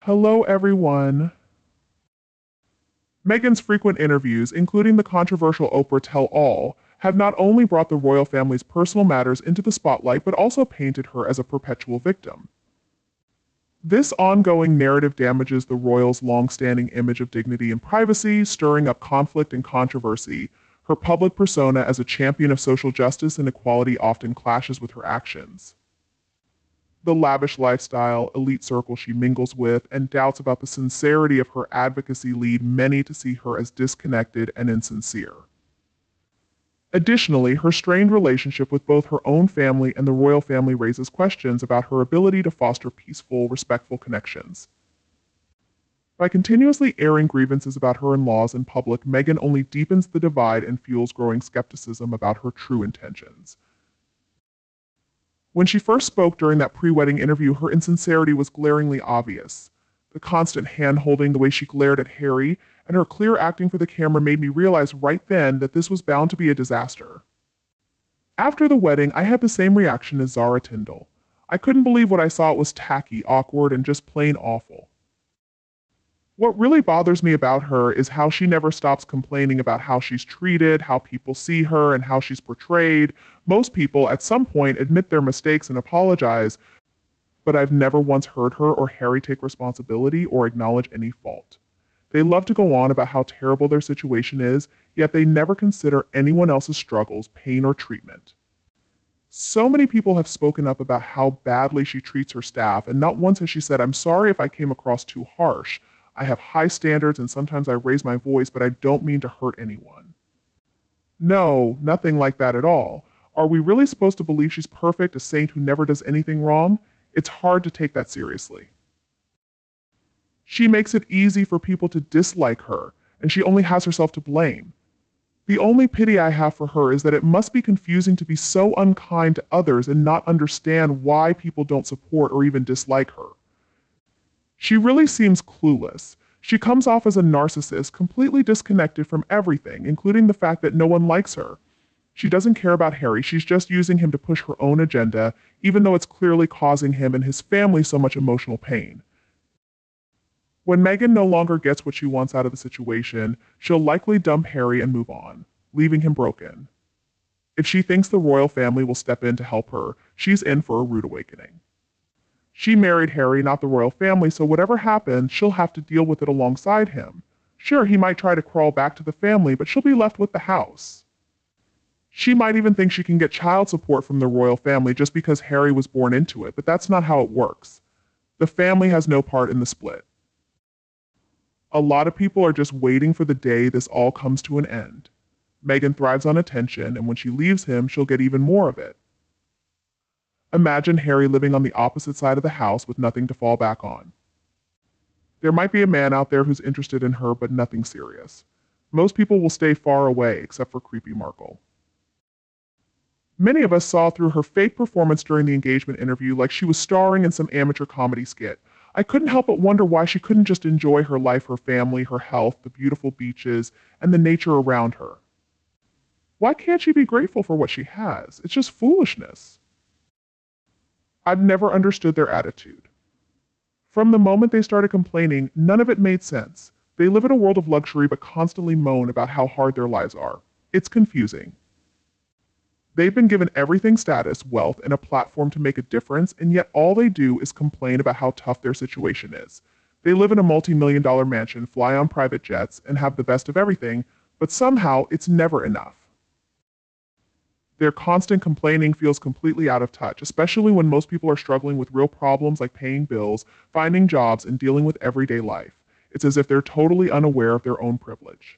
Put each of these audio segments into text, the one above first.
Hello, everyone. Meghan's frequent interviews, including the controversial Oprah Tell All, have not only brought the royal family's personal matters into the spotlight, but also painted her as a perpetual victim. This ongoing narrative damages the royals' long-standing image of dignity and privacy, stirring up conflict and controversy. Her public persona as a champion of social justice and equality often clashes with her actions. The lavish lifestyle, elite circle she mingles with, and doubts about the sincerity of her advocacy lead many to see her as disconnected and insincere. Additionally, her strained relationship with both her own family and the royal family raises questions about her ability to foster peaceful, respectful connections. By continuously airing grievances about her in-laws in public, Meghan only deepens the divide and fuels growing skepticism about her true intentions. When she first spoke during that pre-wedding interview, her insincerity was glaringly obvious. The constant hand-holding, the way she glared at Harry, and her clear acting for the camera made me realize right then that this was bound to be a disaster. After the wedding, I had the same reaction as Zara Tindall. I couldn't believe what I saw. It was tacky, awkward, and just plain awful. What really bothers me about her is how she never stops complaining about how she's treated, how people see her, and how she's portrayed. Most people, at some point, admit their mistakes and apologize, but I've never once heard her or Harry take responsibility or acknowledge any fault. They love to go on about how terrible their situation is, yet they never consider anyone else's struggles, pain, or treatment. So many people have spoken up about how badly she treats her staff, and not once has she said, "I'm sorry if I came across too harsh. I have high standards and sometimes I raise my voice, but I don't mean to hurt anyone." No, nothing like that at all. Are we really supposed to believe she's perfect, a saint who never does anything wrong? It's hard to take that seriously. She makes it easy for people to dislike her, and she only has herself to blame. The only pity I have for her is that it must be confusing to be so unkind to others and not understand why people don't support or even dislike her. She really seems clueless. She comes off as a narcissist, completely disconnected from everything, including the fact that no one likes her. She doesn't care about Harry. She's just using him to push her own agenda, even though it's clearly causing him and his family so much emotional pain. When Meghan no longer gets what she wants out of the situation, she'll likely dump Harry and move on, leaving him broken. If she thinks the royal family will step in to help her, she's in for a rude awakening. She married Harry, not the royal family, so whatever happens, she'll have to deal with it alongside him. Sure, he might try to crawl back to the family, but she'll be left with the house. She might even think she can get child support from the royal family just because Harry was born into it, but that's not how it works. The family has no part in the split. A lot of people are just waiting for the day this all comes to an end. Meghan thrives on attention, and when she leaves him, she'll get even more of it. Imagine Harry living on the opposite side of the house with nothing to fall back on. There might be a man out there who's interested in her, but nothing serious. Most people will stay far away, except for creepy Markle. Many of us saw through her fake performance during the engagement interview like she was starring in some amateur comedy skit. I couldn't help but wonder why she couldn't just enjoy her life, her family, her health, the beautiful beaches, and the nature around her. Why can't she be grateful for what she has? It's just foolishness. I've never understood their attitude. From the moment they started complaining, none of it made sense. They live in a world of luxury but constantly moan about how hard their lives are. It's confusing. They've been given everything: status, wealth, and a platform to make a difference, and yet all they do is complain about how tough their situation is. They live in a multi-million-dollar mansion, fly on private jets, and have the best of everything, but somehow it's never enough. Their constant complaining feels completely out of touch, especially when most people are struggling with real problems like paying bills, finding jobs, and dealing with everyday life. It's as if they're totally unaware of their own privilege.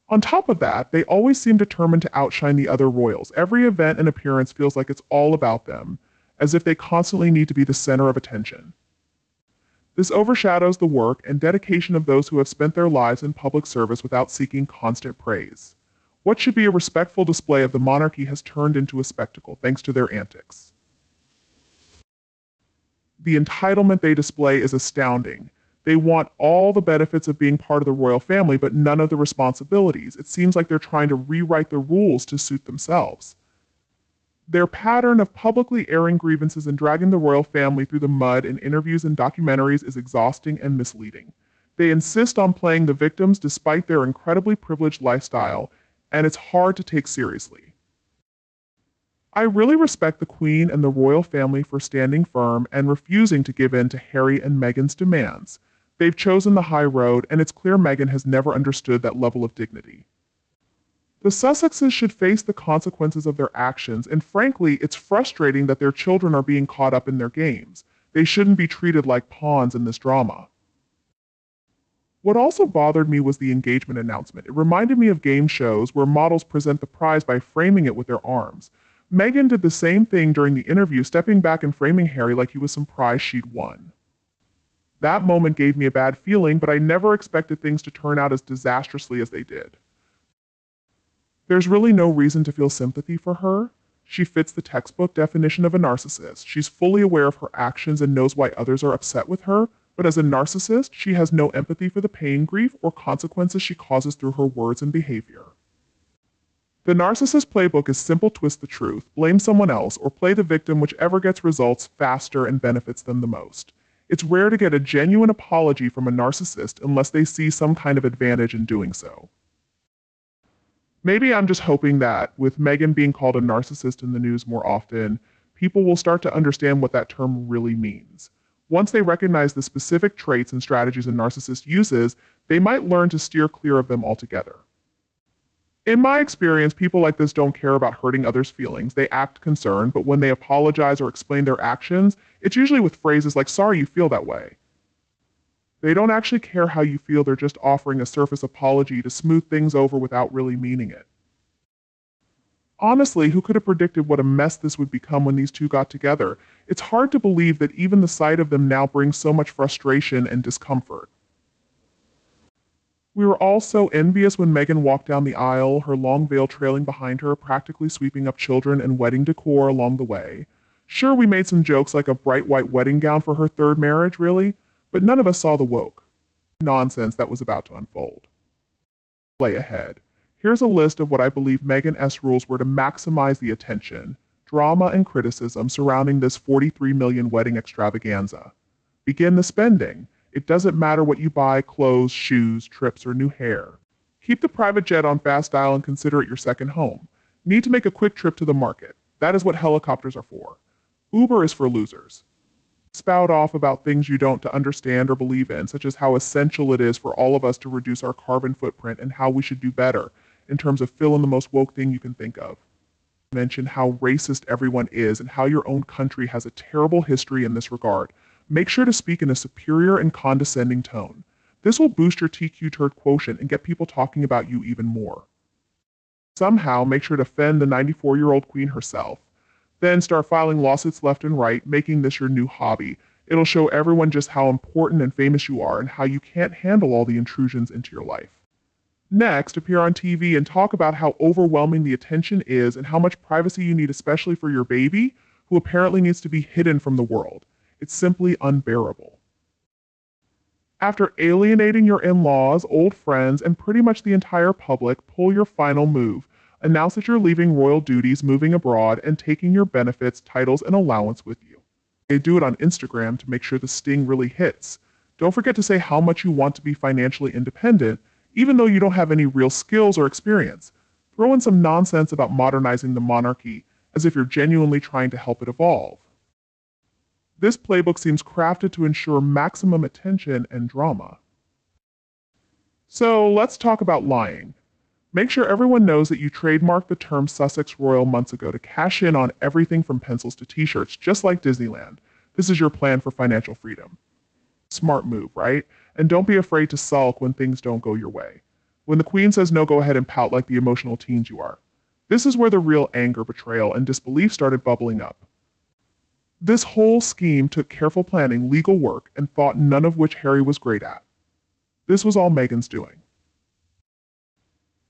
On top of that, they always seem determined to outshine the other royals. Every event and appearance feels like it's all about them, as if they constantly need to be the center of attention. This overshadows the work and dedication of those who have spent their lives in public service without seeking constant praise. What should be a respectful display of the monarchy has turned into a spectacle thanks to their antics. The entitlement they display is astounding. They want all the benefits of being part of the royal family, but none of the responsibilities. It seems like they're trying to rewrite the rules to suit themselves. Their pattern of publicly airing grievances and dragging the royal family through the mud in interviews and documentaries is exhausting and misleading. They insist on playing the victims despite their incredibly privileged lifestyle, and it's hard to take seriously. I really respect the Queen and the royal family for standing firm and refusing to give in to Harry and Meghan's demands. They've chosen the high road, and it's clear Meghan has never understood that level of dignity. The Sussexes should face the consequences of their actions, and frankly, it's frustrating that their children are being caught up in their games. They shouldn't be treated like pawns in this drama. What also bothered me was the engagement announcement. It reminded me of game shows where models present the prize by framing it with their arms. Meghan did the same thing during the interview, stepping back and framing Harry like he was some prize she'd won. That moment gave me a bad feeling, but I never expected things to turn out as disastrously as they did. There's really no reason to feel sympathy for her. She fits the textbook definition of a narcissist. She's fully aware of her actions and knows why others are upset with her, but as a narcissist, she has no empathy for the pain, grief, or consequences she causes through her words and behavior. The narcissist playbook is simple: twist the truth, blame someone else, or play the victim, whichever gets results faster and benefits them the most. It's rare to get a genuine apology from a narcissist unless they see some kind of advantage in doing so. Maybe I'm just hoping that, with Meghan being called a narcissist in the news more often, people will start to understand what that term really means. Once they recognize the specific traits and strategies a narcissist uses, they might learn to steer clear of them altogether. In my experience, people like this don't care about hurting others' feelings. They act concerned, but when they apologize or explain their actions, it's usually with phrases like, "Sorry you feel that way." They don't actually care how you feel, they're just offering a surface apology to smooth things over without really meaning it. Honestly, who could have predicted what a mess this would become when these two got together? It's hard to believe that even the sight of them now brings so much frustration and discomfort. We were all so envious when Meghan walked down the aisle, her long veil trailing behind her, practically sweeping up children and wedding decor along the way. Sure, we made some jokes like a bright white wedding gown for her third marriage, really, but none of us saw the woke nonsense that was about to unfold. Play ahead. Here's a list of what I believe Meghan's rules were to maximize the attention, drama, and criticism surrounding this 43 million wedding extravaganza. Begin the spending. It doesn't matter what you buy: clothes, shoes, trips, or new hair. Keep the private jet on fast dial and consider it your second home. Need to make a quick trip to the market. That is what helicopters are for. Uber is for losers. Spout off about things you don't to understand or believe in, such as how essential it is for all of us to reduce our carbon footprint and how we should do better in terms of fill in the most woke thing you can think of. Mention how racist everyone is and how your own country has a terrible history in this regard. Make sure to speak in a superior and condescending tone. This will boost your TQ turd quotient and get people talking about you even more. Somehow, make sure to offend the 94-year-old queen herself. Then start filing lawsuits left and right, making this your new hobby. It'll show everyone just how important and famous you are and how you can't handle all the intrusions into your life. Next, appear on TV and talk about how overwhelming the attention is and how much privacy you need, especially for your baby, who apparently needs to be hidden from the world. It's simply unbearable. After alienating your in-laws, old friends, and pretty much the entire public, pull your final move. Announce that you're leaving royal duties, moving abroad, and taking your benefits, titles, and allowance with you. They do it on Instagram to make sure the sting really hits. Don't forget to say how much you want to be financially independent, even though you don't have any real skills or experience. Throw in some nonsense about modernizing the monarchy, as if you're genuinely trying to help it evolve. This playbook seems crafted to ensure maximum attention and drama. So let's talk about lying. Make sure everyone knows that you trademarked the term Sussex Royal months ago to cash in on everything from pencils to t-shirts, just like Disneyland. This is your plan for financial freedom. Smart move, right? And don't be afraid to sulk when things don't go your way. When the Queen says no, go ahead and pout like the emotional teens you are. This is where the real anger, betrayal, and disbelief started bubbling up. This whole scheme took careful planning, legal work, and thought, none of which Harry was great at. This was all Meghan's doing.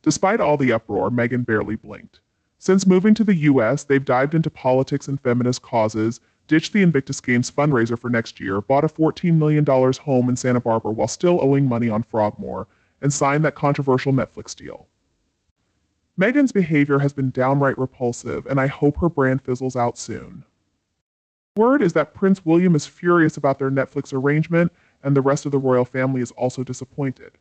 Despite all the uproar, Meghan barely blinked. Since moving to the US, they've dived into politics and feminist causes, ditched the Invictus Games fundraiser for next year, bought a $14 million home in Santa Barbara while still owing money on Frogmore, and signed that controversial Netflix deal. Meghan's behavior has been downright repulsive, and I hope her brand fizzles out soon. Word is that Prince William is furious about their Netflix arrangement, and the rest of the royal family is also disappointed.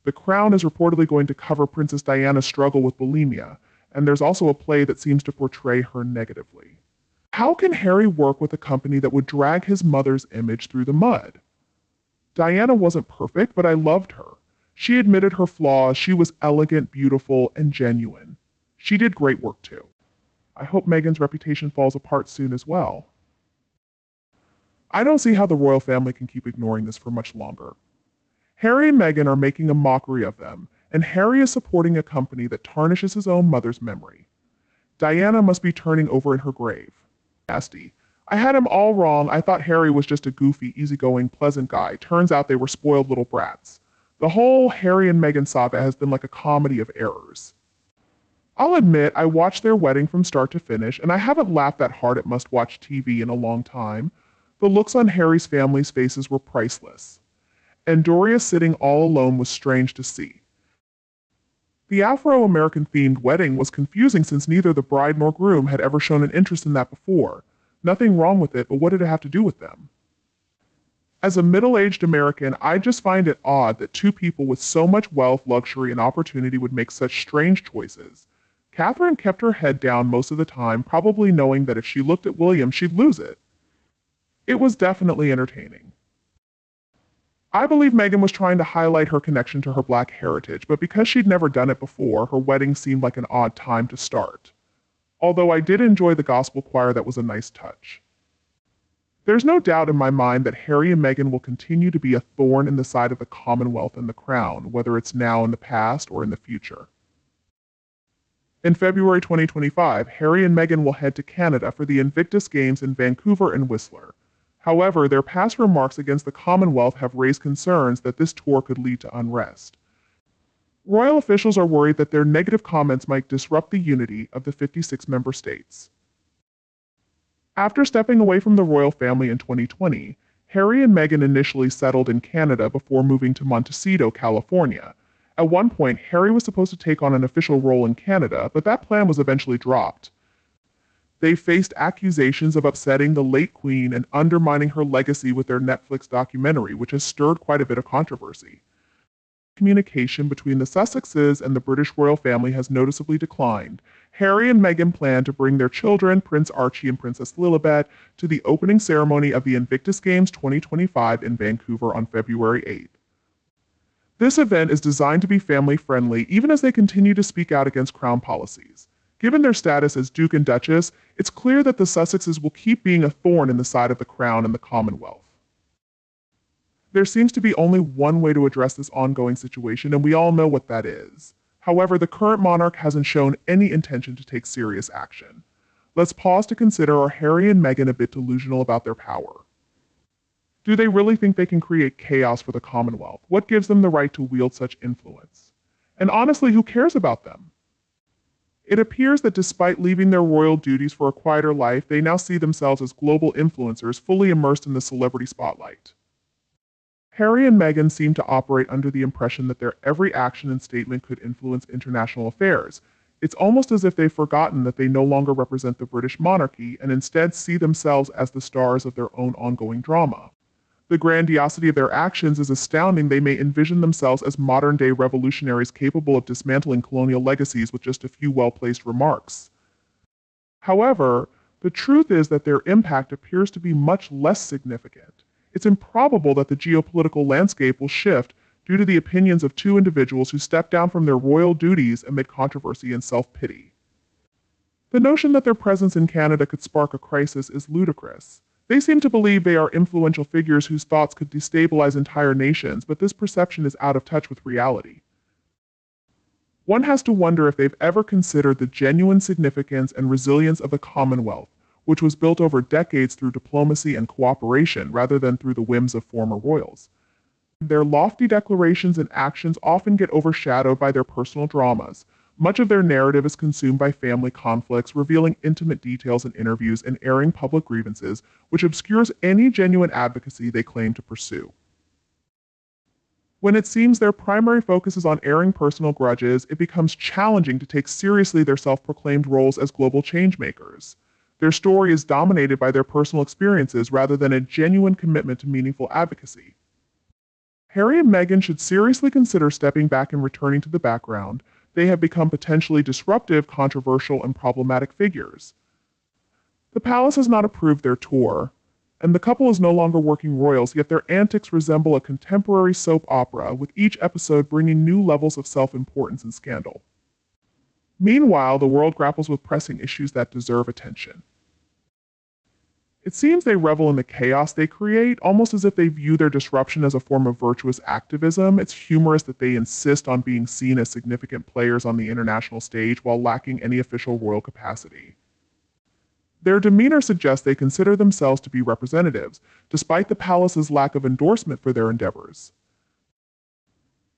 The Crown is reportedly going to cover Princess Diana's struggle with bulimia, and there's also a play that seems to portray her negatively. How can Harry work with a company that would drag his mother's image through the mud? Diana wasn't perfect, but I loved her. She admitted her flaws, she was elegant, beautiful, and genuine. She did great work too. I hope Meghan's reputation falls apart soon as well. I don't see how the royal family can keep ignoring this for much longer. Harry and Meghan are making a mockery of them, and Harry is supporting a company that tarnishes his own mother's memory. Diana must be turning over in her grave. Nasty. I had him all wrong. I thought Harry was just a goofy, easygoing, pleasant guy. Turns out they were spoiled little brats. The whole Harry and Meghan saga has been like a comedy of errors. I'll admit, I watched their wedding from start to finish, and I haven't laughed that hard at must-watch TV in a long time. The looks on Harry's family's faces were priceless. And Doria sitting all alone was strange to see. The Afro-American themed wedding was confusing since neither the bride nor groom had ever shown an interest in that before. Nothing wrong with it, but what did it have to do with them? As a middle-aged American, I just find it odd that two people with so much wealth, luxury, and opportunity would make such strange choices. Catherine kept her head down most of the time, probably knowing that if she looked at William, she'd lose it. It was definitely entertaining. I believe Meghan was trying to highlight her connection to her black heritage, but because she'd never done it before, her wedding seemed like an odd time to start. Although I did enjoy the gospel choir, that was a nice touch. There's no doubt in my mind that Harry and Meghan will continue to be a thorn in the side of the Commonwealth and the Crown, whether it's now in the past or in the future. In February 2025, Harry and Meghan will head to Canada for the Invictus Games in Vancouver and Whistler. However, their past remarks against the Commonwealth have raised concerns that this tour could lead to unrest. Royal officials are worried that their negative comments might disrupt the unity of the 56 member states. After stepping away from the royal family in 2020, Harry and Meghan initially settled in Canada before moving to Montecito, California. At one point, Harry was supposed to take on an official role in Canada, but that plan was eventually dropped. They faced accusations of upsetting the late Queen and undermining her legacy with their Netflix documentary, which has stirred quite a bit of controversy. Communication between the Sussexes and the British royal family has noticeably declined. Harry and Meghan plan to bring their children, Prince Archie and Princess Lilibet, to the opening ceremony of the Invictus Games 2025 in Vancouver on February 8th. This event is designed to be family-friendly, even as they continue to speak out against Crown policies. Given their status as Duke and Duchess, it's clear that the Sussexes will keep being a thorn in the side of the Crown and the Commonwealth. There seems to be only one way to address this ongoing situation, and we all know what that is. However, the current monarch hasn't shown any intention to take serious action. Let's pause to consider, are Harry and Meghan a bit delusional about their power? Do they really think they can create chaos for the Commonwealth? What gives them the right to wield such influence? And honestly, who cares about them? It appears that despite leaving their royal duties for a quieter life, they now see themselves as global influencers fully immersed in the celebrity spotlight. Harry and Meghan seem to operate under the impression that their every action and statement could influence international affairs. It's almost as if they've forgotten that they no longer represent the British monarchy and instead see themselves as the stars of their own ongoing drama. The grandiosity of their actions is astounding. They may envision themselves as modern-day revolutionaries capable of dismantling colonial legacies with just a few well-placed remarks. However, the truth is that their impact appears to be much less significant. It's improbable that the geopolitical landscape will shift due to the opinions of two individuals who stepped down from their royal duties amid controversy and self-pity. The notion that their presence in Canada could spark a crisis is ludicrous. They seem to believe they are influential figures whose thoughts could destabilize entire nations, but this perception is out of touch with reality. One has to wonder if they've ever considered the genuine significance and resilience of the Commonwealth, which was built over decades through diplomacy and cooperation rather than through the whims of former royals. Their lofty declarations and actions often get overshadowed by their personal dramas. Much of their narrative is consumed by family conflicts, revealing intimate details in interviews and airing public grievances, which obscures any genuine advocacy they claim to pursue. When it seems their primary focus is on airing personal grudges, it becomes challenging to take seriously their self-proclaimed roles as global changemakers. Their story is dominated by their personal experiences rather than a genuine commitment to meaningful advocacy. Harry and Meghan should seriously consider stepping back and returning to the background. They have become potentially disruptive, controversial, and problematic figures. The palace has not approved their tour, and the couple is no longer working royals, yet their antics resemble a contemporary soap opera, with each episode bringing new levels of self-importance and scandal. Meanwhile, the world grapples with pressing issues that deserve attention. It seems they revel in the chaos they create, almost as if they view their disruption as a form of virtuous activism. It's humorous that they insist on being seen as significant players on the international stage while lacking any official royal capacity. Their demeanor suggests they consider themselves to be representatives, despite the palace's lack of endorsement for their endeavors.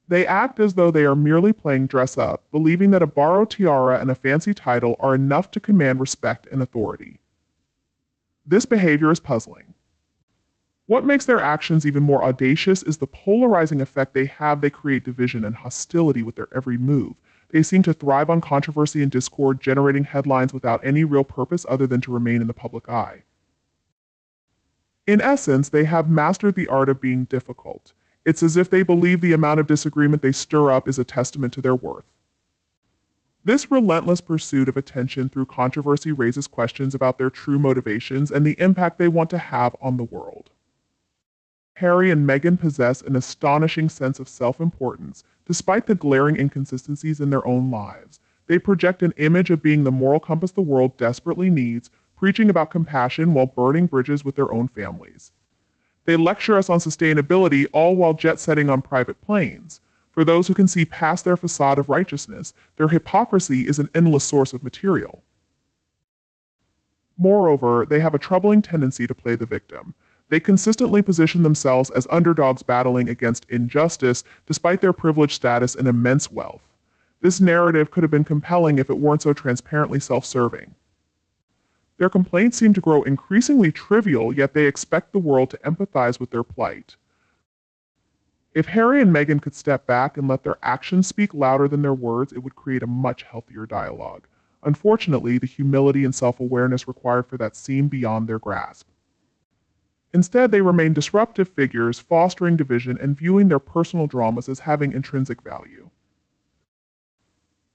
They act as though they are merely playing dress up, believing that a borrowed tiara and a fancy title are enough to command respect and authority. This behavior is puzzling. What makes their actions even more audacious is the polarizing effect they have. They create division and hostility with their every move. They seem to thrive on controversy and discord, generating headlines without any real purpose other than to remain in the public eye. In essence, they have mastered the art of being difficult. It's as if they believe the amount of disagreement they stir up is a testament to their worth. This relentless pursuit of attention through controversy raises questions about their true motivations and the impact they want to have on the world. Harry and Meghan possess an astonishing sense of self-importance, despite the glaring inconsistencies in their own lives. They project an image of being the moral compass the world desperately needs, preaching about compassion while burning bridges with their own families. They lecture us on sustainability, all while jet-setting on private planes. For those who can see past their facade of righteousness, their hypocrisy is an endless source of material. Moreover, they have a troubling tendency to play the victim. They consistently position themselves as underdogs battling against injustice, despite their privileged status and immense wealth. This narrative could have been compelling if it weren't so transparently self-serving. Their complaints seem to grow increasingly trivial, yet they expect the world to empathize with their plight. If Harry and Meghan could step back and let their actions speak louder than their words, it would create a much healthier dialogue. Unfortunately, the humility and self-awareness required for that seem beyond their grasp. Instead, they remain disruptive figures, fostering division and viewing their personal dramas as having intrinsic value.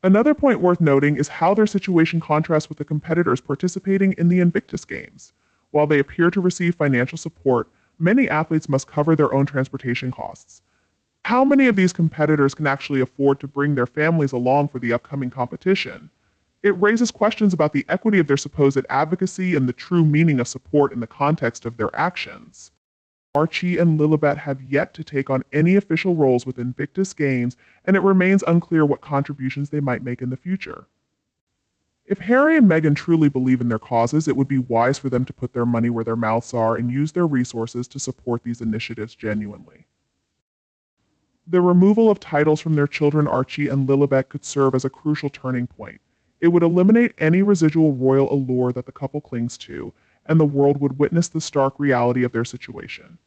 Another point worth noting is how their situation contrasts with the competitors participating in the Invictus Games. While they appear to receive financial support, many athletes must cover their own transportation costs. How many of these competitors can actually afford to bring their families along for the upcoming competition? It raises questions about the equity of their supposed advocacy and the true meaning of support in the context of their actions. Archie and Lilibet have yet to take on any official roles with Invictus Games, and it remains unclear what contributions they might make in the future. If Harry and Meghan truly believe in their causes, it would be wise for them to put their money where their mouths are and use their resources to support these initiatives genuinely. The removal of titles from their children Archie and Lilibet could serve as a crucial turning point. It would eliminate any residual royal allure that the couple clings to, and the world would witness the stark reality of their situation.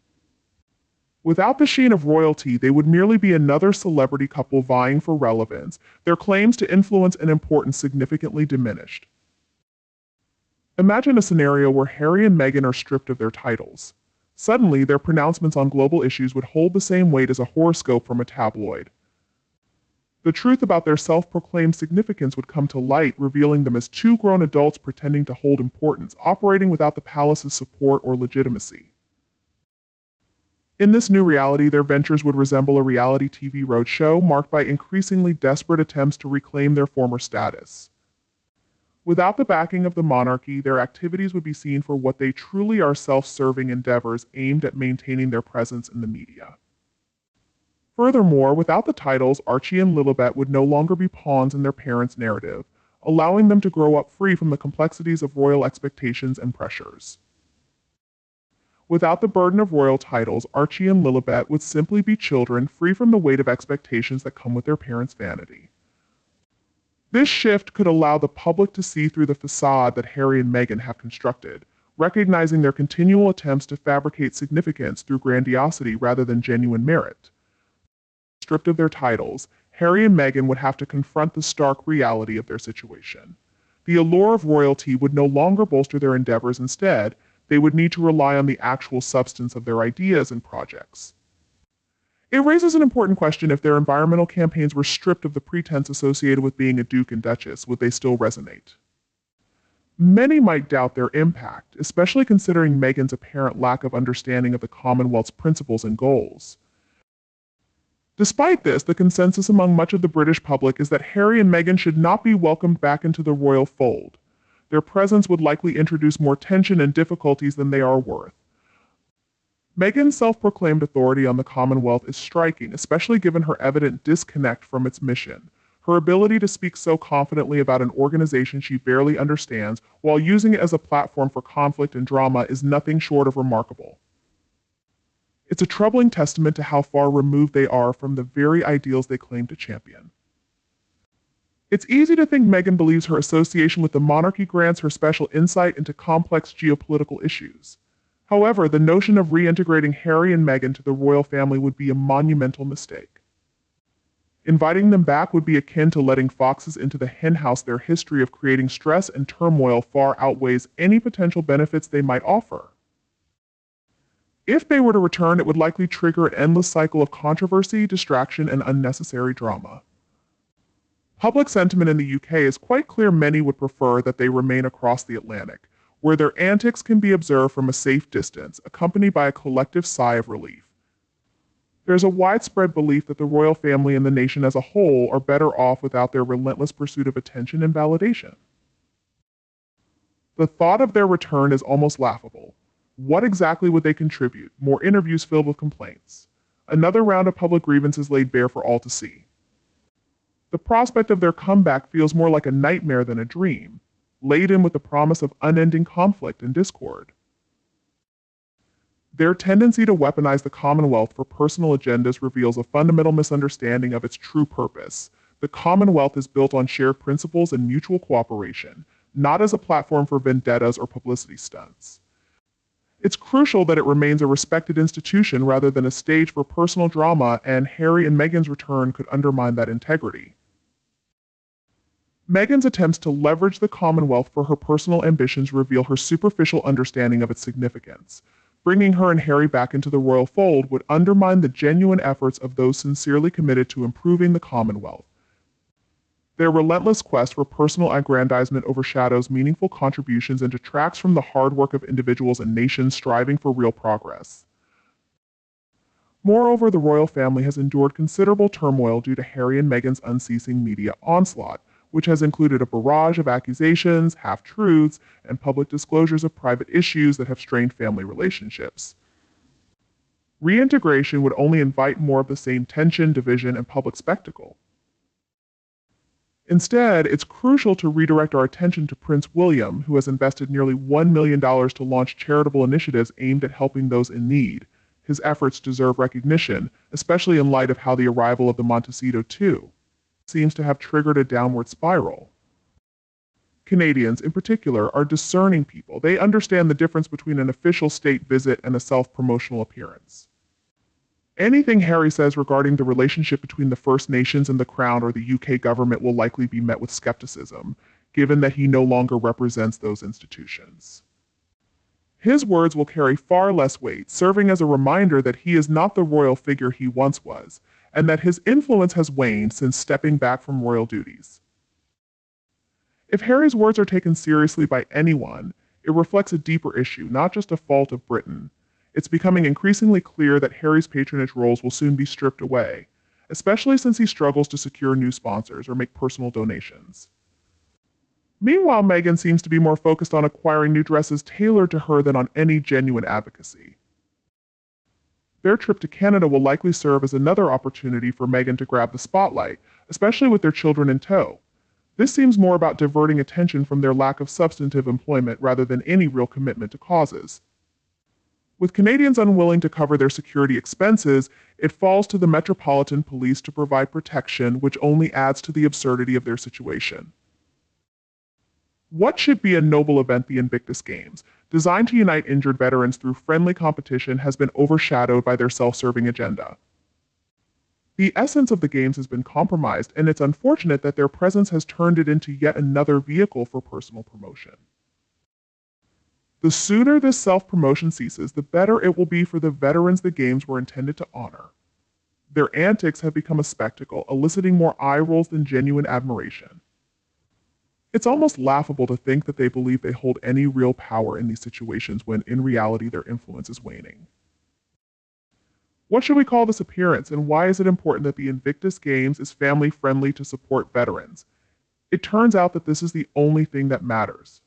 Without the sheen of royalty, they would merely be another celebrity couple vying for relevance, their claims to influence and importance significantly diminished. Imagine a scenario where Harry and Meghan are stripped of their titles. Suddenly, their pronouncements on global issues would hold the same weight as a horoscope from a tabloid. The truth about their self-proclaimed significance would come to light, revealing them as two grown adults pretending to hold importance, operating without the palace's support or legitimacy. In this new reality, their ventures would resemble a reality TV roadshow marked by increasingly desperate attempts to reclaim their former status. Without the backing of the monarchy, their activities would be seen for what they truly are: self-serving endeavors aimed at maintaining their presence in the media. Furthermore, without the titles, Archie and Lilibet would no longer be pawns in their parents' narrative, allowing them to grow up free from the complexities of royal expectations and pressures. Without the burden of royal titles, Archie and Lilibet would simply be children free from the weight of expectations that come with their parents' vanity. This shift could allow the public to see through the facade that Harry and Meghan have constructed, recognizing their continual attempts to fabricate significance through grandiosity rather than genuine merit. stripped of their titles, Harry and Meghan would have to confront the stark reality of their situation. The allure of royalty would no longer bolster their endeavors. Instead, they would need to rely on the actual substance of their ideas and projects. It raises an important question: if their environmental campaigns were stripped of the pretense associated with being a duke and duchess, would they still resonate? Many might doubt their impact, especially considering Meghan's apparent lack of understanding of the Commonwealth's principles and goals. Despite this, the consensus among much of the British public is that Harry and Meghan should not be welcomed back into the royal fold. Their presence would likely introduce more tension and difficulties than they are worth. Meghan's self-proclaimed authority on the Commonwealth is striking, especially given her evident disconnect from its mission. Her ability to speak so confidently about an organization she barely understands while using it as a platform for conflict and drama is nothing short of remarkable. It's a troubling testament to how far removed they are from the very ideals they claim to champion. It's easy to think Meghan believes her association with the monarchy grants her special insight into complex geopolitical issues. However, the notion of reintegrating Harry and Meghan to the royal family would be a monumental mistake. Inviting them back would be akin to letting foxes into the henhouse. Their history of creating stress and turmoil far outweighs any potential benefits they might offer. If they were to return, it would likely trigger an endless cycle of controversy, distraction, and unnecessary drama. Public sentiment in the UK is quite clear. Many would prefer that they remain across the Atlantic, where their antics can be observed from a safe distance, accompanied by a collective sigh of relief. There's a widespread belief that the royal family and the nation as a whole are better off without their relentless pursuit of attention and validation. The thought of their return is almost laughable. What exactly would they contribute? More interviews filled with complaints. Another round of public grievances laid bare for all to see. The prospect of their comeback feels more like a nightmare than a dream, laden with the promise of unending conflict and discord. Their tendency to weaponize the Commonwealth for personal agendas reveals a fundamental misunderstanding of its true purpose. The Commonwealth is built on shared principles and mutual cooperation, not as a platform for vendettas or publicity stunts. It's crucial that it remains a respected institution rather than a stage for personal drama, and Harry and Meghan's return could undermine that integrity. Meghan's attempts to leverage the Commonwealth for her personal ambitions reveal her superficial understanding of its significance. Bringing her and Harry back into the royal fold would undermine the genuine efforts of those sincerely committed to improving the Commonwealth. Their relentless quest for personal aggrandizement overshadows meaningful contributions and detracts from the hard work of individuals and nations striving for real progress. Moreover, the royal family has endured considerable turmoil due to Harry and Meghan's unceasing media onslaught, which has included a barrage of accusations, half-truths, and public disclosures of private issues that have strained family relationships. Reintegration would only invite more of the same tension, division, and public spectacle. Instead, it's crucial to redirect our attention to Prince William, who has invested nearly $1 million to launch charitable initiatives aimed at helping those in need. His efforts deserve recognition, especially in light of how the arrival of the Montecito II seems to have triggered a downward spiral. Canadians, in particular, are discerning people. They understand the difference between an official state visit and a self-promotional appearance. Anything Harry says regarding the relationship between the First Nations and the Crown or the UK government will likely be met with skepticism, given that he no longer represents those institutions. His words will carry far less weight, serving as a reminder that he is not the royal figure he once was, and that his influence has waned since stepping back from royal duties. If Harry's words are taken seriously by anyone, it reflects a deeper issue, not just a fault of Britain. It's becoming increasingly clear that Harry's patronage roles will soon be stripped away, especially since he struggles to secure new sponsors or make personal donations. Meanwhile, Meghan seems to be more focused on acquiring new dresses tailored to her than on any genuine advocacy. Their trip to Canada will likely serve as another opportunity for Meghan to grab the spotlight, especially with their children in tow. This seems more about diverting attention from their lack of substantive employment rather than any real commitment to causes. With Canadians unwilling to cover their security expenses, it falls to the Metropolitan Police to provide protection, which only adds to the absurdity of their situation. What should be a noble event, the Invictus Games, designed to unite injured veterans through friendly competition, has been overshadowed by their self-serving agenda. The essence of the games has been compromised, and it's unfortunate that their presence has turned it into yet another vehicle for personal promotion. The sooner this self-promotion ceases, the better it will be for the veterans the games were intended to honor. Their antics have become a spectacle, eliciting more eye rolls than genuine admiration. It's almost laughable to think that they believe they hold any real power in these situations when in reality their influence is waning. What should we call this appearance, and why is it important that the Invictus Games is family friendly to support veterans? It turns out that this is the only thing that matters.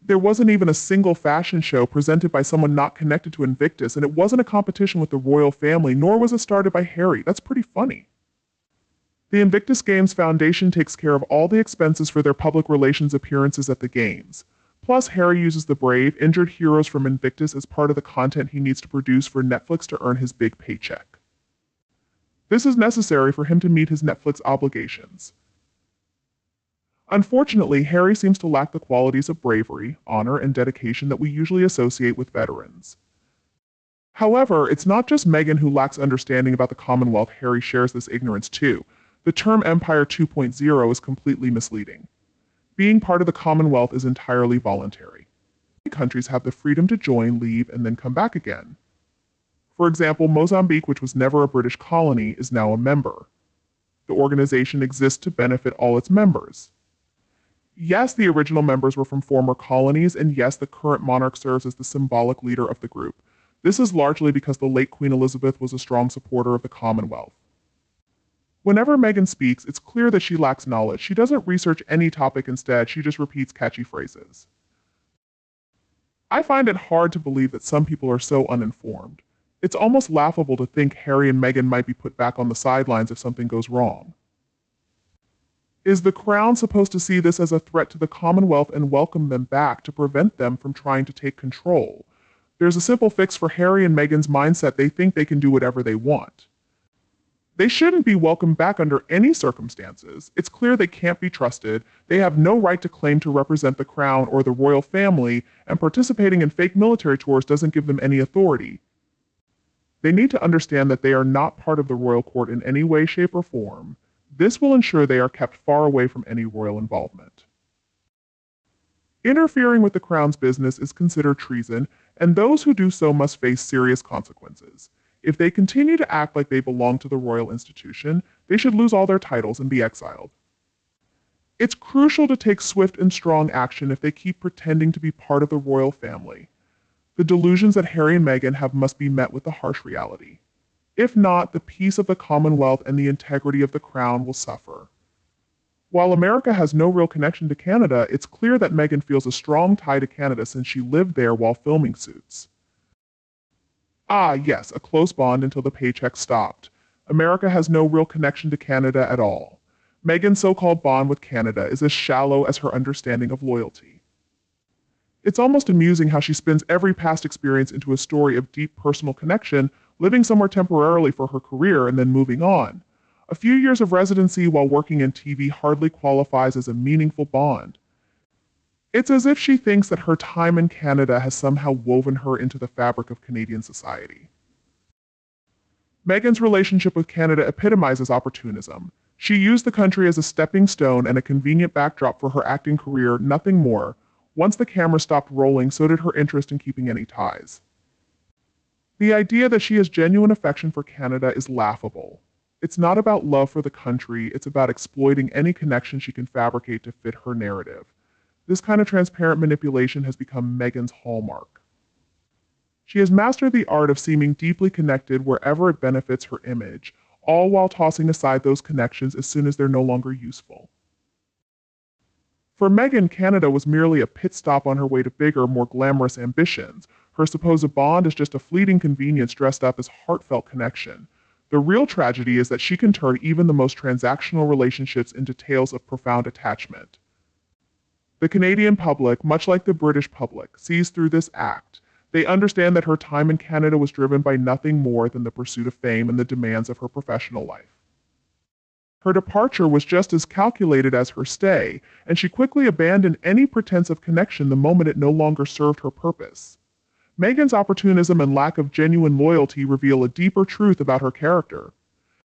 There wasn't even a single fashion show presented by someone not connected to Invictus, and it wasn't a competition with the royal family, nor was it started by Harry. That's pretty funny. The Invictus Games Foundation takes care of all the expenses for their public relations appearances at the Games. Plus, Harry uses the brave, injured heroes from Invictus as part of the content he needs to produce for Netflix to earn his big paycheck. This is necessary for him to meet his Netflix obligations. Unfortunately, Harry seems to lack the qualities of bravery, honor, and dedication that we usually associate with veterans. However, it's not just Meghan who lacks understanding about the Commonwealth. Harry shares this ignorance too. The term Empire 2.0 is completely misleading. Being part of the Commonwealth is entirely voluntary. Countries have the freedom to join, leave, and then come back again. For example, Mozambique, which was never a British colony, is now a member. The organization exists to benefit all its members. Yes, the original members were from former colonies, and yes, the current monarch serves as the symbolic leader of the group. This is largely because the late Queen Elizabeth was a strong supporter of the Commonwealth. Whenever Meghan speaks, it's clear that she lacks knowledge. She doesn't research any topic. Instead, she just repeats catchy phrases. I find it hard to believe that some people are so uninformed. It's almost laughable to think Harry and Meghan might be put back on the sidelines if something goes wrong. Is the Crown supposed to see this as a threat to the Commonwealth and welcome them back to prevent them from trying to take control? There's a simple fix for Harry and Meghan's mindset. They think they can do whatever they want. They shouldn't be welcomed back under any circumstances. It's clear they can't be trusted. They have no right to claim to represent the Crown or the royal family, and participating in fake military tours doesn't give them any authority. They need to understand that they are not part of the royal court in any way, shape, or form. This will ensure they are kept far away from any royal involvement. Interfering with the Crown's business is considered treason, and those who do so must face serious consequences. If they continue to act like they belong to the royal institution, they should lose all their titles and be exiled. It's crucial to take swift and strong action if they keep pretending to be part of the royal family. The delusions that Harry and Meghan have must be met with the harsh reality. If not, the peace of the Commonwealth and the integrity of the Crown will suffer. While America has no real connection to Canada, it's clear that Meghan feels a strong tie to Canada since she lived there while filming Suits. Ah, yes, a close bond until the paycheck stopped. America has no real connection to Canada at all. Meghan's so-called bond with Canada is as shallow as her understanding of loyalty. It's almost amusing how she spins every past experience into a story of deep personal connection, living somewhere temporarily for her career and then moving on. A few years of residency while working in TV hardly qualifies as a meaningful bond. It's as if she thinks that her time in Canada has somehow woven her into the fabric of Canadian society. Meghan's relationship with Canada epitomizes opportunism. She used the country as a stepping stone and a convenient backdrop for her acting career, nothing more. Once the camera stopped rolling, so did her interest in keeping any ties. The idea that she has genuine affection for Canada is laughable. It's not about love for the country, it's about exploiting any connection she can fabricate to fit her narrative. This kind of transparent manipulation has become Meghan's hallmark. She has mastered the art of seeming deeply connected wherever it benefits her image, all while tossing aside those connections as soon as they're no longer useful. For Meghan, Canada was merely a pit stop on her way to bigger, more glamorous ambitions. Her supposed bond is just a fleeting convenience dressed up as heartfelt connection. The real tragedy is that she can turn even the most transactional relationships into tales of profound attachment. The Canadian public, much like the British public, sees through this act. They understand that her time in Canada was driven by nothing more than the pursuit of fame and the demands of her professional life. Her departure was just as calculated as her stay, and she quickly abandoned any pretense of connection the moment it no longer served her purpose. Meghan's opportunism and lack of genuine loyalty reveal a deeper truth about her character.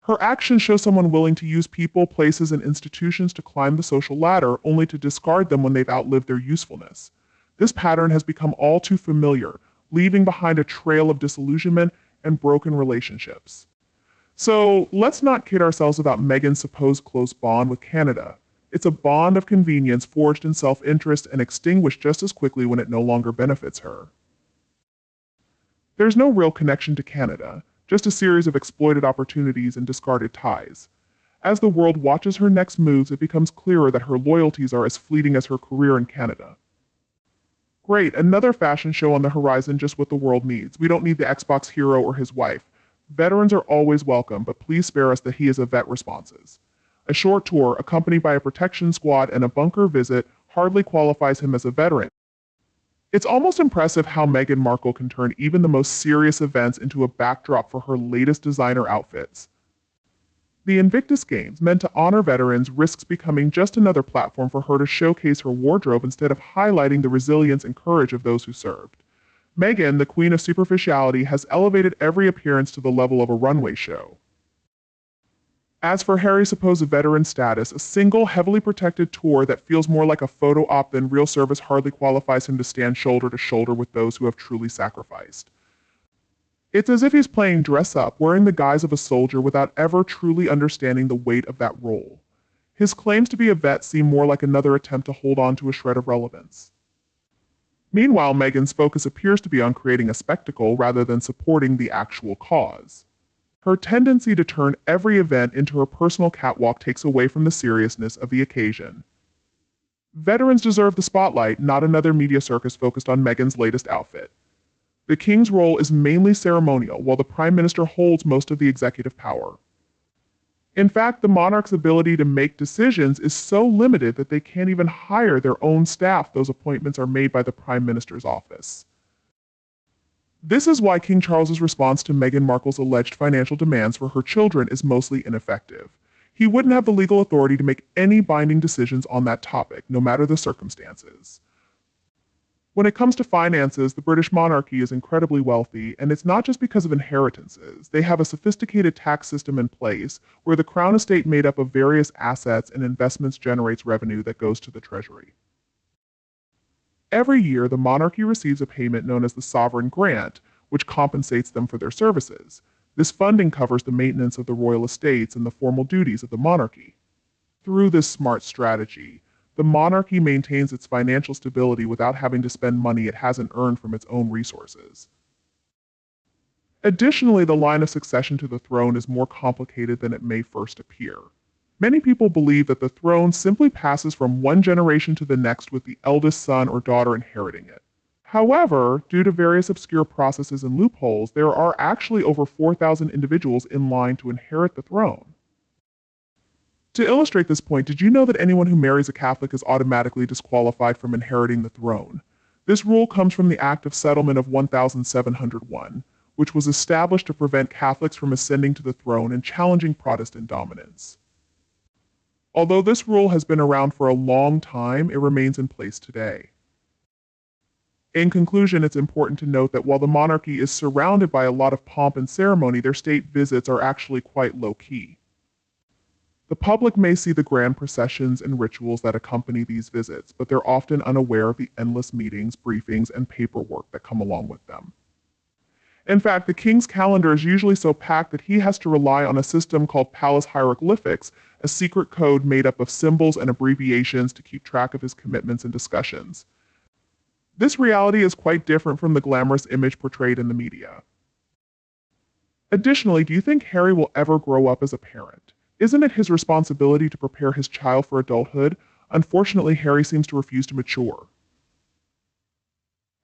Her actions show someone willing to use people, places, and institutions to climb the social ladder, only to discard them when they've outlived their usefulness. This pattern has become all too familiar, leaving behind a trail of disillusionment and broken relationships. So let's not kid ourselves about Meghan's supposed close bond with Canada. It's a bond of convenience forged in self-interest and extinguished just as quickly when it no longer benefits her. There's no real connection to Canada, just a series of exploited opportunities and discarded ties. As the world watches her next moves, it becomes clearer that her loyalties are as fleeting as her career in Canada. Great, another fashion show on the horizon, just what the world needs. We don't need the Xbox hero or his wife. Veterans are always welcome, but please spare us the "he is a vet" responses. A short tour, accompanied by a protection squad and a bunker visit, hardly qualifies him as a veteran. It's almost impressive how Meghan Markle can turn even the most serious events into a backdrop for her latest designer outfits. The Invictus Games, meant to honor veterans, risks becoming just another platform for her to showcase her wardrobe instead of highlighting the resilience and courage of those who served. Meghan, the queen of superficiality, has elevated every appearance to the level of a runway show. As for Harry's supposed veteran status, a single, heavily protected tour that feels more like a photo op than real service hardly qualifies him to stand shoulder to shoulder with those who have truly sacrificed. It's as if he's playing dress up, wearing the guise of a soldier without ever truly understanding the weight of that role. His claims to be a vet seem more like another attempt to hold on to a shred of relevance. Meanwhile, Meghan's focus appears to be on creating a spectacle rather than supporting the actual cause. Her tendency to turn every event into her personal catwalk takes away from the seriousness of the occasion. Veterans deserve the spotlight, not another media circus focused on Meghan's latest outfit. The king's role is mainly ceremonial, while the prime minister holds most of the executive power. In fact, the monarch's ability to make decisions is so limited that they can't even hire their own staff. Those appointments are made by the prime minister's office. This is why King Charles's response to Meghan Markle's alleged financial demands for her children is mostly ineffective. He wouldn't have the legal authority to make any binding decisions on that topic, no matter the circumstances. When it comes to finances, the British monarchy is incredibly wealthy, and it's not just because of inheritances. They have a sophisticated tax system in place, where the crown estate made up of various assets and investments generates revenue that goes to the treasury. Every year, the monarchy receives a payment known as the sovereign grant, which compensates them for their services. This funding covers the maintenance of the royal estates and the formal duties of the monarchy. Through this smart strategy, the monarchy maintains its financial stability without having to spend money it hasn't earned from its own resources. Additionally, the line of succession to the throne is more complicated than it may first appear. Many people believe that the throne simply passes from one generation to the next with the eldest son or daughter inheriting it. However, due to various obscure processes and loopholes, there are actually over 4,000 individuals in line to inherit the throne. To illustrate this point, did you know that anyone who marries a Catholic is automatically disqualified from inheriting the throne? This rule comes from the Act of Settlement of 1701, which was established to prevent Catholics from ascending to the throne and challenging Protestant dominance. Although this rule has been around for a long time, it remains in place today. In conclusion, it's important to note that while the monarchy is surrounded by a lot of pomp and ceremony, their state visits are actually quite low-key. The public may see the grand processions and rituals that accompany these visits, but they're often unaware of the endless meetings, briefings, and paperwork that come along with them. In fact, the king's calendar is usually so packed that he has to rely on a system called palace hieroglyphics, a secret code made up of symbols and abbreviations to keep track of his commitments and discussions. This reality is quite different from the glamorous image portrayed in the media. Additionally, do you think Harry will ever grow up as a parent? Isn't it his responsibility to prepare his child for adulthood? Unfortunately, Harry seems to refuse to mature.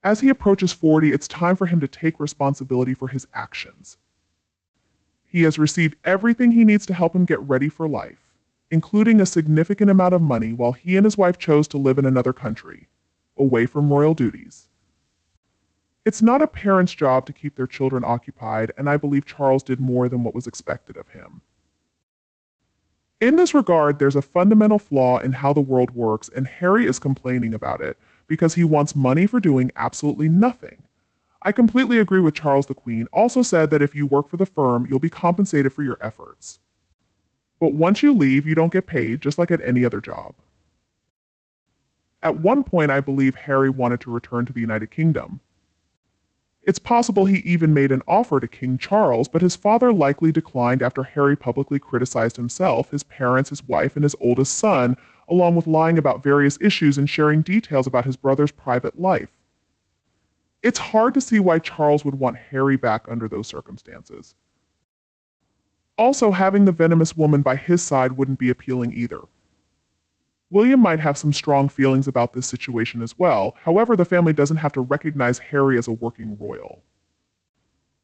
As he approaches 40, it's time for him to take responsibility for his actions. He has received everything he needs to help him get ready for life, including a significant amount of money, while he and his wife chose to live in another country, away from royal duties. It's not a parent's job to keep their children occupied, and I believe Charles did more than what was expected of him. In this regard, there's a fundamental flaw in how the world works, and Harry is complaining about it because he wants money for doing absolutely nothing. I completely agree with Charles. The Queen also said that if you work for the firm, you'll be compensated for your efforts. But once you leave, you don't get paid, just like at any other job. At one point, I believe Harry wanted to return to the United Kingdom. It's possible he even made an offer to King Charles, but his father likely declined after Harry publicly criticized himself, his parents, his wife, and his oldest son, along with lying about various issues and sharing details about his brother's private life. It's hard to see why Charles would want Harry back under those circumstances. Also, having the venomous woman by his side wouldn't be appealing either. William might have some strong feelings about this situation as well. However, the family doesn't have to recognize Harry as a working royal.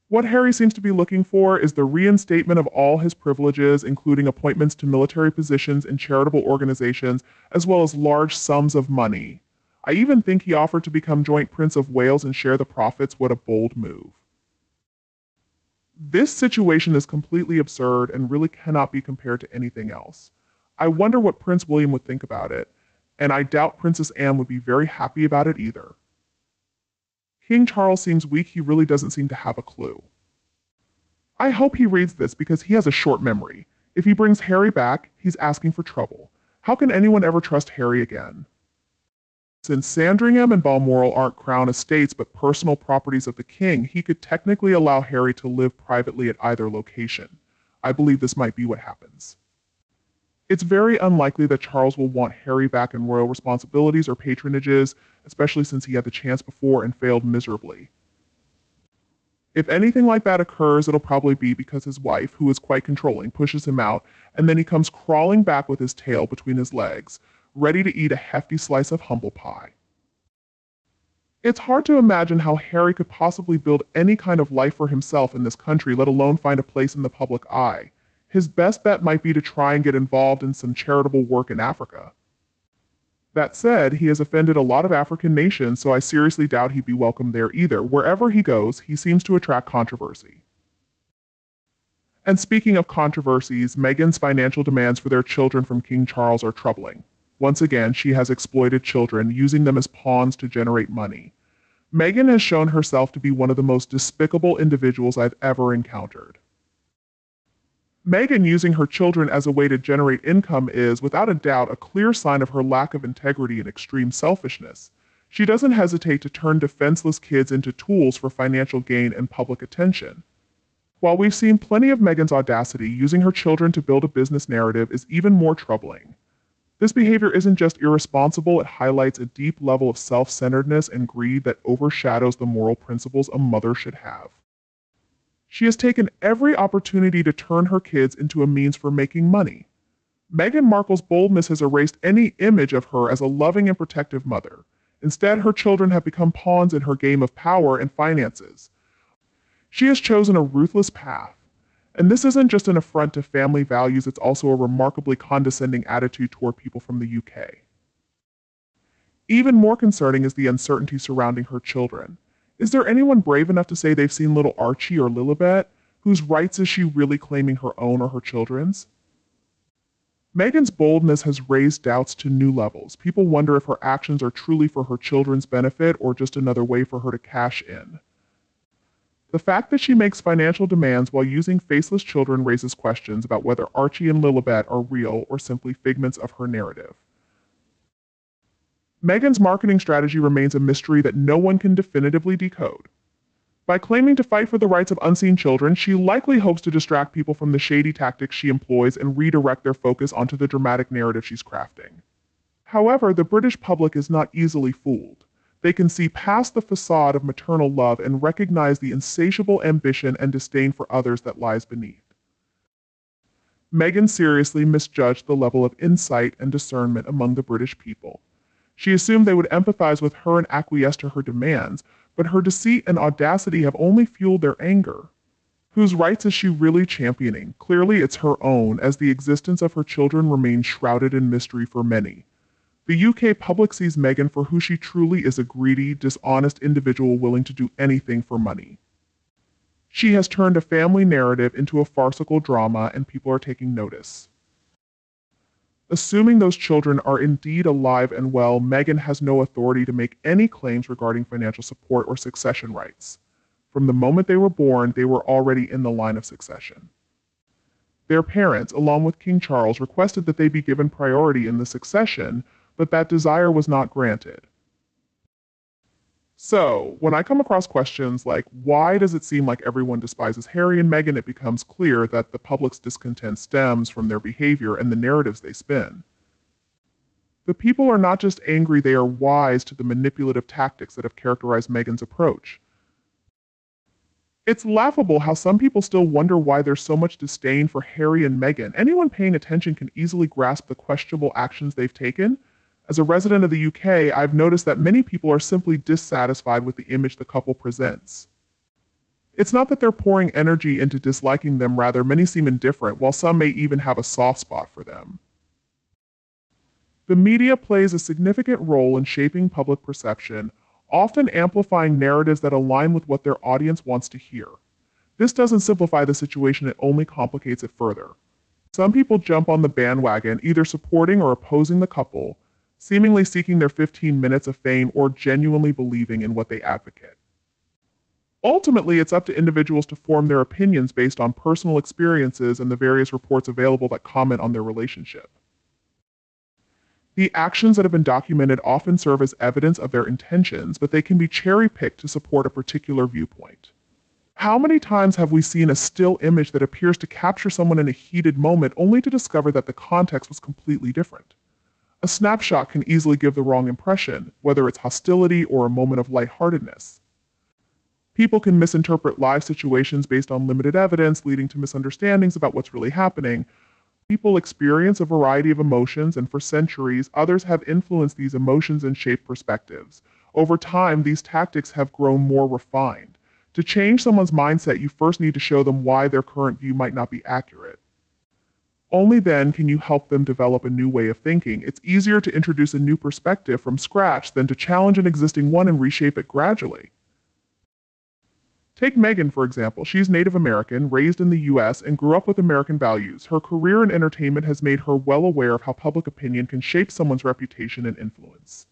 What Harry seems to be looking for is the reinstatement of all his privileges, including appointments to military positions and charitable organizations, as well as large sums of money. I even think he offered to become joint Prince of Wales and share the profits. What a bold move. This situation is completely absurd and really cannot be compared to anything else. I wonder what Prince William would think about it, and I doubt Princess Anne would be very happy about it either. King Charles seems weak. He really doesn't seem to have a clue. I hope he reads this because he has a short memory. If he brings Harry back, he's asking for trouble. How can anyone ever trust Harry again? Since Sandringham and Balmoral aren't crown estates but personal properties of the king, he could technically allow Harry to live privately at either location. I believe this might be what happens. It's very unlikely that Charles will want Harry back in royal responsibilities or patronages, especially since he had the chance before and failed miserably. If anything like that occurs, it'll probably be because his wife, who is quite controlling, pushes him out, and then he comes crawling back with his tail between his legs, ready to eat a hefty slice of humble pie. It's hard to imagine how Harry could possibly build any kind of life for himself in this country, let alone find a place in the public eye. His best bet might be to try and get involved in some charitable work in Africa. That said, he has offended a lot of African nations, so I seriously doubt he'd be welcome there either. Wherever he goes, he seems to attract controversy. And speaking of controversies, Meghan's financial demands for their children from King Charles are troubling. Once again, she has exploited children, using them as pawns to generate money. Meghan has shown herself to be one of the most despicable individuals I've ever encountered. Meghan using her children as a way to generate income is, without a doubt, a clear sign of her lack of integrity and extreme selfishness. She doesn't hesitate to turn defenseless kids into tools for financial gain and public attention. While we've seen plenty of Meghan's audacity, using her children to build a business narrative is even more troubling. This behavior isn't just irresponsible, it highlights a deep level of self-centeredness and greed that overshadows the moral principles a mother should have. She has taken every opportunity to turn her kids into a means for making money. Meghan Markle's boldness has erased any image of her as a loving and protective mother. Instead, her children have become pawns in her game of power and finances. She has chosen a ruthless path. And this isn't just an affront to family values, it's also a remarkably condescending attitude toward people from the UK. Even more concerning is the uncertainty surrounding her children. Is there anyone brave enough to say they've seen little Archie or Lilibet? Whose rights is she really claiming her own or her children's? Meghan's boldness has raised doubts to new levels. People wonder if her actions are truly for her children's benefit or just another way for her to cash in. The fact that she makes financial demands while using faceless children raises questions about whether Archie and Lilibet are real or simply figments of her narrative. Meghan's marketing strategy remains a mystery that no one can definitively decode. By claiming to fight for the rights of unseen children, she likely hopes to distract people from the shady tactics she employs and redirect their focus onto the dramatic narrative she's crafting. However, the British public is not easily fooled. They can see past the facade of maternal love and recognize the insatiable ambition and disdain for others that lies beneath. Meghan seriously misjudged the level of insight and discernment among the British people. She assumed they would empathize with her and acquiesce to her demands, but her deceit and audacity have only fueled their anger. Whose rights is she really championing? Clearly it's her own, as the existence of her children remains shrouded in mystery for many. The UK public sees Meghan for who she truly is, a greedy, dishonest individual willing to do anything for money. She has turned a family narrative into a farcical drama, and people are taking notice. Assuming those children are indeed alive and well, Meghan has no authority to make any claims regarding financial support or succession rights. From the moment they were born, they were already in the line of succession. Their parents, along with King Charles, requested that they be given priority in the succession, but that desire was not granted. So, when I come across questions like, why does it seem like everyone despises Harry and Meghan, it becomes clear that the public's discontent stems from their behavior and the narratives they spin. The people are not just angry, they are wise to the manipulative tactics that have characterized Meghan's approach. It's laughable how some people still wonder why there's so much disdain for Harry and Meghan. Anyone paying attention can easily grasp the questionable actions they've taken. As a resident of the UK, I've noticed that many people are simply dissatisfied with the image the couple presents. It's not that they're pouring energy into disliking them, rather, many seem indifferent, while some may even have a soft spot for them. The media plays a significant role in shaping public perception, often amplifying narratives that align with what their audience wants to hear. This doesn't simplify the situation, it only complicates it further. Some people jump on the bandwagon, either supporting or opposing the couple, seemingly seeking their 15 minutes of fame or genuinely believing in what they advocate. Ultimately, it's up to individuals to form their opinions based on personal experiences and the various reports available that comment on their relationship. The actions that have been documented often serve as evidence of their intentions, but they can be cherry-picked to support a particular viewpoint. How many times have we seen a still image that appears to capture someone in a heated moment only to discover that the context was completely different? A snapshot can easily give the wrong impression, whether it's hostility or a moment of lightheartedness. People can misinterpret live situations based on limited evidence, leading to misunderstandings about what's really happening. People experience a variety of emotions, and for centuries, others have influenced these emotions and shaped perspectives. Over time, these tactics have grown more refined. To change someone's mindset, you first need to show them why their current view might not be accurate. Only then can you help them develop a new way of thinking. It's easier to introduce a new perspective from scratch than to challenge an existing one and reshape it gradually. Take Meghan, for example. She's Native American, raised in the US, and grew up with American values. Her career in entertainment has made her well aware of how public opinion can shape someone's reputation and influence.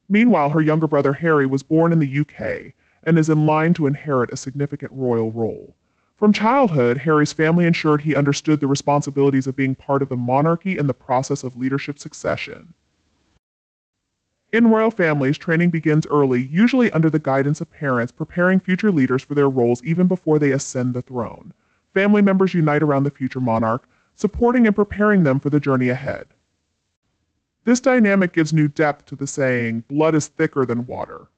Meanwhile, her younger brother Harry was born in the UK and is in line to inherit a significant royal role. From childhood, Harry's family ensured he understood the responsibilities of being part of the monarchy and the process of leadership succession. In royal families, training begins early, usually under the guidance of parents, preparing future leaders for their roles even before they ascend the throne. Family members unite around the future monarch, supporting and preparing them for the journey ahead. This dynamic gives new depth to the saying, "Blood is thicker than water."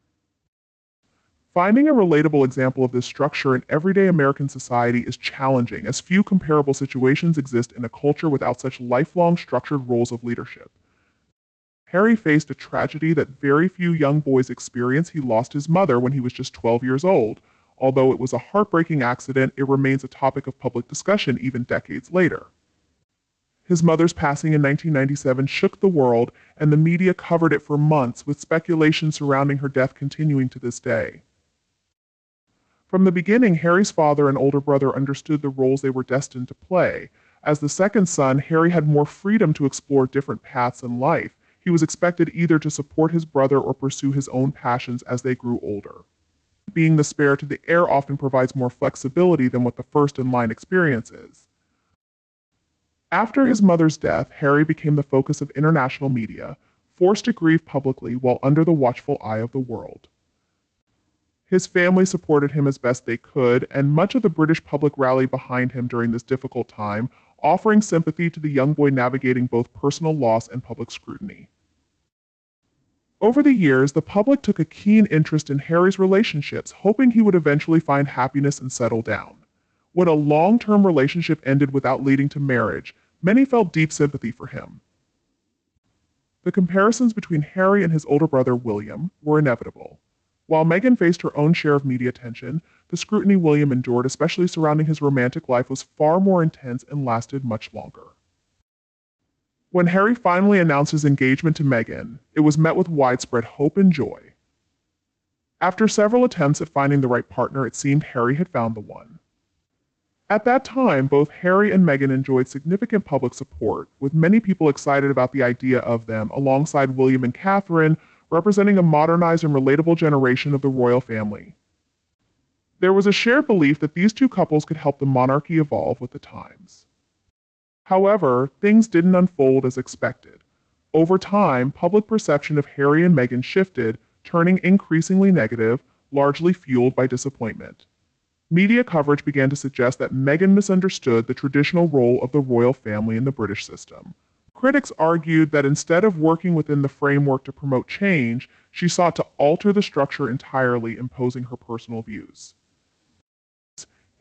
Finding a relatable example of this structure in everyday American society is challenging, as few comparable situations exist in a culture without such lifelong structured roles of leadership. Harry faced a tragedy that very few young boys experience. He lost his mother when he was just 12 years old. Although it was a heartbreaking accident, it remains a topic of public discussion even decades later. His mother's passing in 1997 shook the world, and the media covered it for months, with speculation surrounding her death continuing to this day. From the beginning, Harry's father and older brother understood the roles they were destined to play. As the second son, Harry had more freedom to explore different paths in life. He was expected either to support his brother or pursue his own passions as they grew older. Being the spare to the heir often provides more flexibility than what the first-in-line experience is. After his mother's death, Harry became the focus of international media, forced to grieve publicly while under the watchful eye of the world. His family supported him as best they could, and much of the British public rallied behind him during this difficult time, offering sympathy to the young boy navigating both personal loss and public scrutiny. Over the years, the public took a keen interest in Harry's relationships, hoping he would eventually find happiness and settle down. When a long-term relationship ended without leading to marriage, many felt deep sympathy for him. The comparisons between Harry and his older brother William were inevitable. While Meghan faced her own share of media attention, the scrutiny William endured, especially surrounding his romantic life, was far more intense and lasted much longer. When Harry finally announced his engagement to Meghan, it was met with widespread hope and joy. After several attempts at finding the right partner, it seemed Harry had found the one. At that time, both Harry and Meghan enjoyed significant public support, with many people excited about the idea of them, alongside William and Catherine, representing a modernized and relatable generation of the royal family. There was a shared belief that these two couples could help the monarchy evolve with the times. However, things didn't unfold as expected. Over time, public perception of Harry and Meghan shifted, turning increasingly negative, largely fueled by disappointment. Media coverage began to suggest that Meghan misunderstood the traditional role of the royal family in the British system. Critics argued that instead of working within the framework to promote change, she sought to alter the structure entirely, imposing her personal views.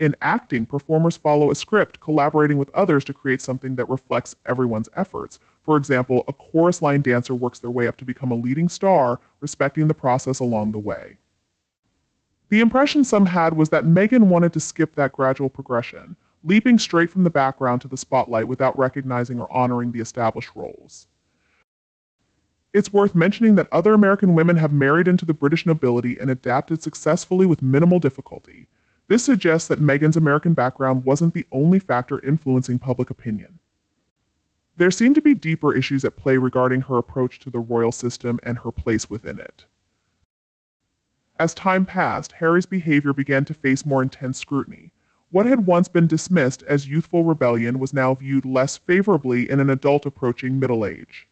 In acting, performers follow a script, collaborating with others to create something that reflects everyone's efforts. For example, a chorus line dancer works their way up to become a leading star, respecting the process along the way. The impression some had was that Meghan wanted to skip that gradual progression, leaping straight from the background to the spotlight without recognizing or honoring the established roles. It's worth mentioning that other American women have married into the British nobility and adapted successfully with minimal difficulty. This suggests that Meghan's American background wasn't the only factor influencing public opinion. There seem to be deeper issues at play regarding her approach to the royal system and her place within it. As time passed, Harry's behavior began to face more intense scrutiny. What had once been dismissed as youthful rebellion was now viewed less favorably in an adult approaching middle age.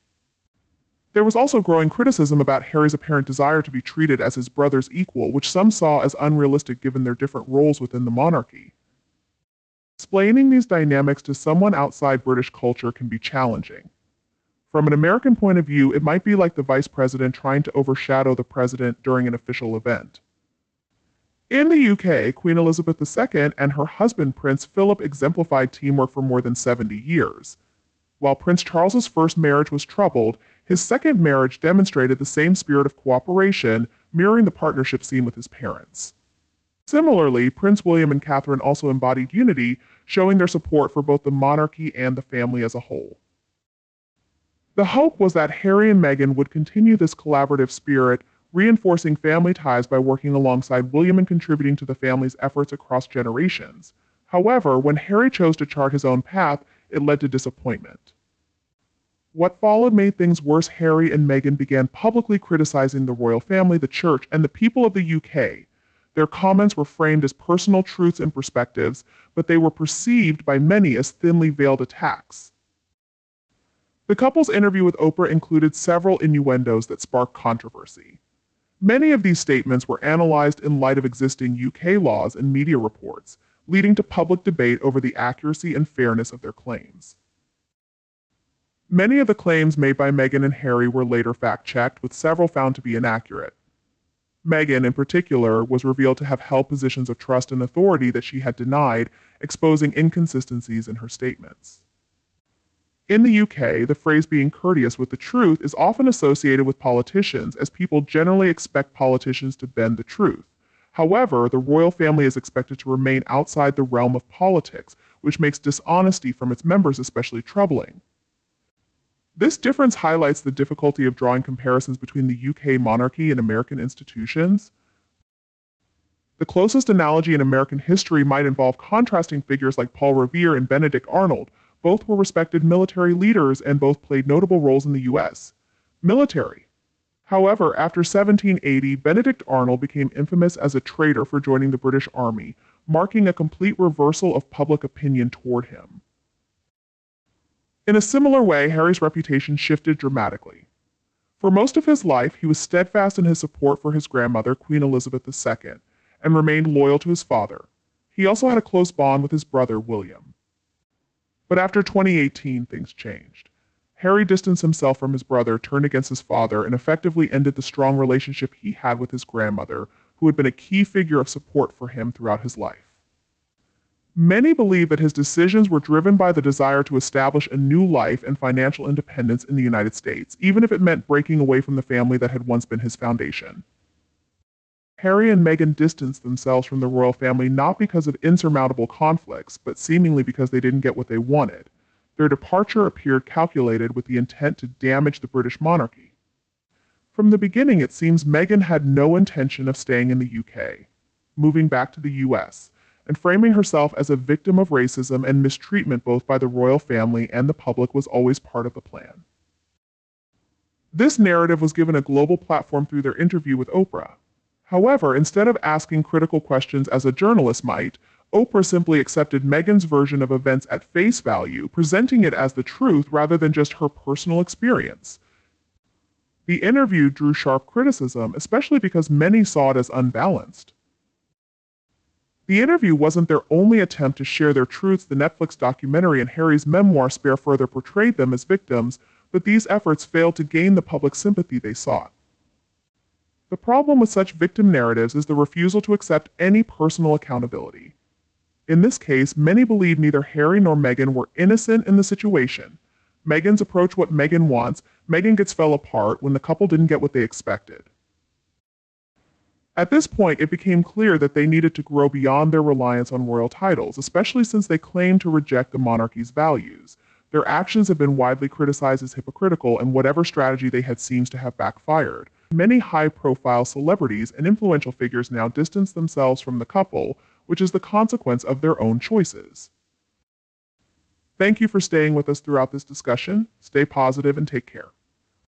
There was also growing criticism about Harry's apparent desire to be treated as his brother's equal, which some saw as unrealistic given their different roles within the monarchy. Explaining these dynamics to someone outside British culture can be challenging. From an American point of view, it might be like the vice president trying to overshadow the president during an official event. In the UK, Queen Elizabeth II and her husband Prince Philip exemplified teamwork for more than 70 years. While Prince Charles's first marriage was troubled, his second marriage demonstrated the same spirit of cooperation, mirroring the partnership seen with his parents. Similarly, Prince William and Catherine also embodied unity, showing their support for both the monarchy and the family as a whole. The hope was that Harry and Meghan would continue this collaborative spirit, reinforcing family ties by working alongside William and contributing to the family's efforts across generations. However, when Harry chose to chart his own path, it led to disappointment. What followed made things worse. Harry and Meghan began publicly criticizing the royal family, the church, and the people of the UK. Their comments were framed as personal truths and perspectives, but they were perceived by many as thinly veiled attacks. The couple's interview with Oprah included several innuendos that sparked controversy. Many of these statements were analyzed in light of existing UK laws and media reports, leading to public debate over the accuracy and fairness of their claims. Many of the claims made by Meghan and Harry were later fact-checked, with several found to be inaccurate. Meghan, in particular, was revealed to have held positions of trust and authority that she had denied, exposing inconsistencies in her statements. In the UK, the phrase being courteous with the truth is often associated with politicians, as people generally expect politicians to bend the truth. However, the royal family is expected to remain outside the realm of politics, which makes dishonesty from its members especially troubling. This difference highlights the difficulty of drawing comparisons between the UK monarchy and American institutions. The closest analogy in American history might involve contrasting figures like Paul Revere and Benedict Arnold. Both were respected military leaders and both played notable roles in the US military. However, after 1780, Benedict Arnold became infamous as a traitor for joining the British Army, marking a complete reversal of public opinion toward him. In a similar way, Harry's reputation shifted dramatically. For most of his life, he was steadfast in his support for his grandmother, Queen Elizabeth II, and remained loyal to his father. He also had a close bond with his brother, William. But after 2018, things changed. Harry distanced himself from his brother, turned against his father, and effectively ended the strong relationship he had with his grandmother, who had been a key figure of support for him throughout his life. Many believe that his decisions were driven by the desire to establish a new life and financial independence in the United States, even if it meant breaking away from the family that had once been his foundation. Harry and Meghan distanced themselves from the royal family not because of insurmountable conflicts, but seemingly because they didn't get what they wanted. Their departure appeared calculated with the intent to damage the British monarchy. From the beginning, it seems Meghan had no intention of staying in the UK, moving back to the US, and framing herself as a victim of racism and mistreatment both by the royal family and the public was always part of the plan. This narrative was given a global platform through their interview with Oprah. However, instead of asking critical questions as a journalist might, Oprah simply accepted Meghan's version of events at face value, presenting it as the truth rather than just her personal experience. The interview drew sharp criticism, especially because many saw it as unbalanced. The interview wasn't their only attempt to share their truths. The Netflix documentary and Harry's memoir, Spare further portrayed them as victims, but these efforts failed to gain the public sympathy they sought. The problem with such victim narratives is the refusal to accept any personal accountability. In this case, many believe neither Harry nor Meghan were innocent in the situation. Meghan's approach what Meghan wants, Meghan gets fell apart when the couple didn't get what they expected. At this point, it became clear that they needed to grow beyond their reliance on royal titles, especially since they claimed to reject the monarchy's values. Their actions have been widely criticized as hypocritical, and whatever strategy they had seems to have backfired. Many high-profile celebrities and influential figures now distance themselves from the couple, which is the consequence of their own choices. Thank you for staying with us throughout this discussion. Stay positive and take care.